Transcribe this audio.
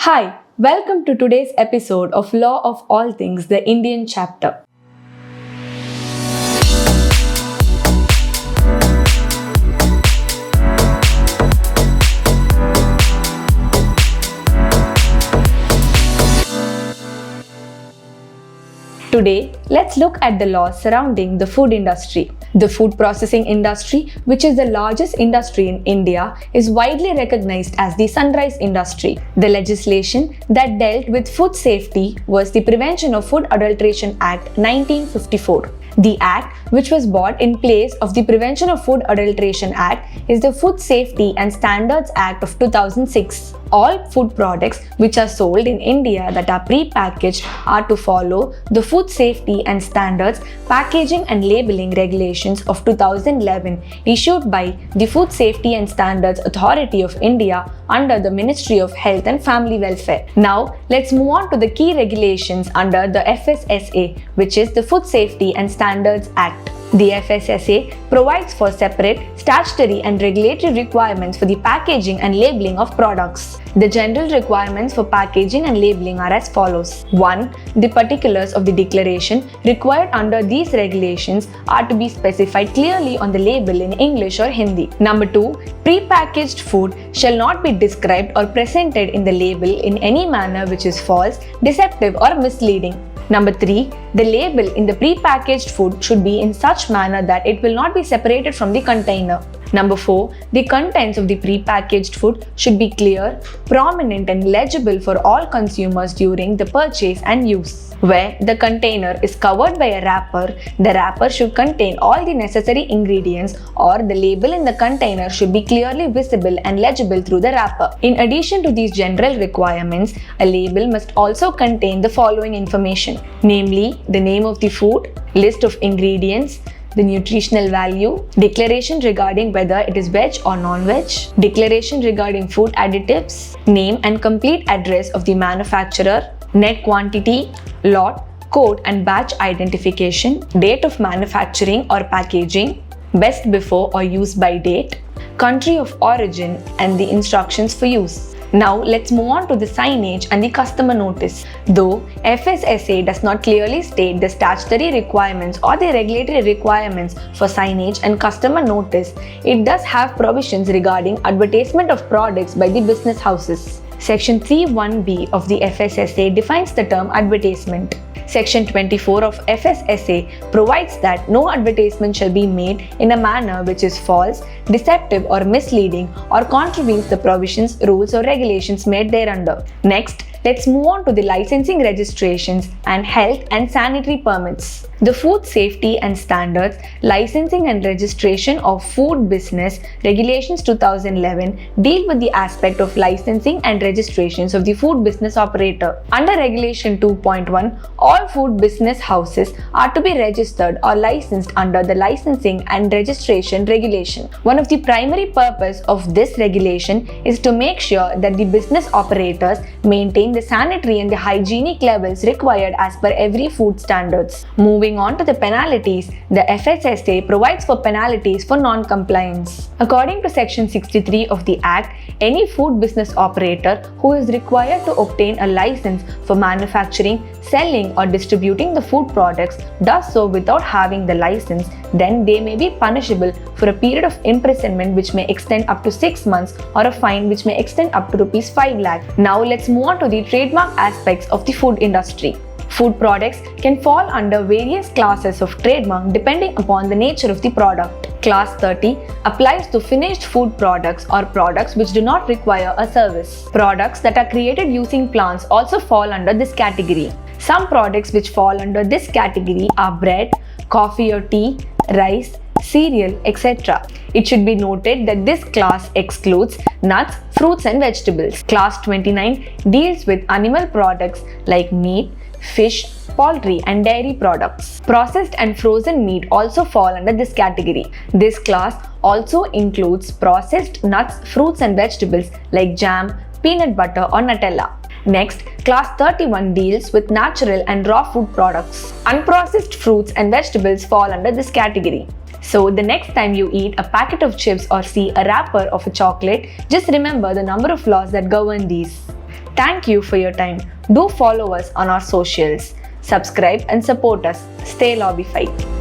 Hi, welcome to today's episode of Law of All Things, the Indian chapter. Today, let's look at the laws surrounding the food industry. The food processing industry, which is the largest industry in India, is widely recognized as the sunrise industry. The legislation that dealt with food safety was the Prevention of Food Adulteration Act 1954. The act, which was brought in place of the Prevention of Food Adulteration Act, is the Food Safety and Standards Act of 2006. All food products which are sold in India that are pre-packaged are to follow the Food Safety and Standards Packaging and Labeling Regulations of 2011 issued by the Food Safety and Standards Authority of India under the Ministry of Health and Family Welfare. Now, let's move on to the key regulations under the FSSA, which is the Food Safety and Standards Act. The FSSA provides for separate statutory and regulatory requirements for the packaging and labeling of products. The general requirements for packaging and labeling are as follows. 1. The particulars of the declaration required under these regulations are to be specified clearly on the label in English or Hindi. Number 2. Pre-packaged food shall not be described or presented in the label in any manner which is false, deceptive or misleading. Number 3. The label in the pre-packaged food should be in such manner that it will not be separated from the container. Number 4. The contents of the pre-packaged food should be clear, prominent and legible for all consumers during the purchase and use. Where the container is covered by a wrapper, the wrapper should contain all the necessary ingredients, or the label in the container should be clearly visible and legible through the wrapper. In addition to these general requirements, a label must also contain the following information, namely the name of the food, list of ingredients, the nutritional value, declaration regarding whether it is veg or non-veg, declaration regarding food additives, name and complete address of the manufacturer, net quantity, lot, code and batch identification, date of manufacturing or packaging, best before or use by date, country of origin and the instructions for use. Now let's move on to the signage and the customer notice. Though FSSA does not clearly state the statutory requirements or the regulatory requirements for signage and customer notice, it does have provisions regarding advertisement of products by the business houses. Section 3(1)(b) of the FSSA defines the term advertisement. Section 24 of FSSA provides that no advertisement shall be made in a manner which is false, deceptive or misleading or contravenes the provisions, rules or regulations made thereunder. Next, let's move on to the licensing registrations and health and sanitary permits. The Food Safety and Standards Licensing and Registration of Food Business Regulations 2011 deal with the aspect of licensing and registrations of the food business operator. Under Regulation 2.1, all food business houses are to be registered or licensed under the Licensing and Registration Regulation. One of the primary purpose of this regulation is to make sure that the business operators maintain the sanitary and the hygienic levels required as per every food standards. Moving on to the penalties, the FSSA provides for penalties for non-compliance. According to Section 63 of the Act, any food business operator who is required to obtain a license for manufacturing, selling or distributing the food products does so without having the license, then they may be punishable for a period of imprisonment which may extend up to 6 months or a fine which may extend up to Rs 5 lakh. Now let's move on to the trademark aspects of the food industry. Food products can fall under various classes of trademark depending upon the nature of the product. Class 30 applies to finished food products or products which do not require a service. Products that are created using plants also fall under this category. Some products which fall under this category are bread, coffee or tea, rice, cereal, etc. It should be noted that this class excludes nuts, fruits and vegetables. Class 29 deals with animal products like meat, fish, poultry and dairy products. Processed and frozen meat also fall under this category. This class also includes processed nuts, fruits and vegetables like jam, peanut butter or Nutella. Next, Class 31 deals with natural and raw food products. Unprocessed fruits and vegetables fall under this category. So the next time you eat a packet of chips or see a wrapper of a chocolate, just remember the number of laws that govern these. Thank you for your time. Do follow us on our socials. Subscribe and support us. Stay lobbyfied.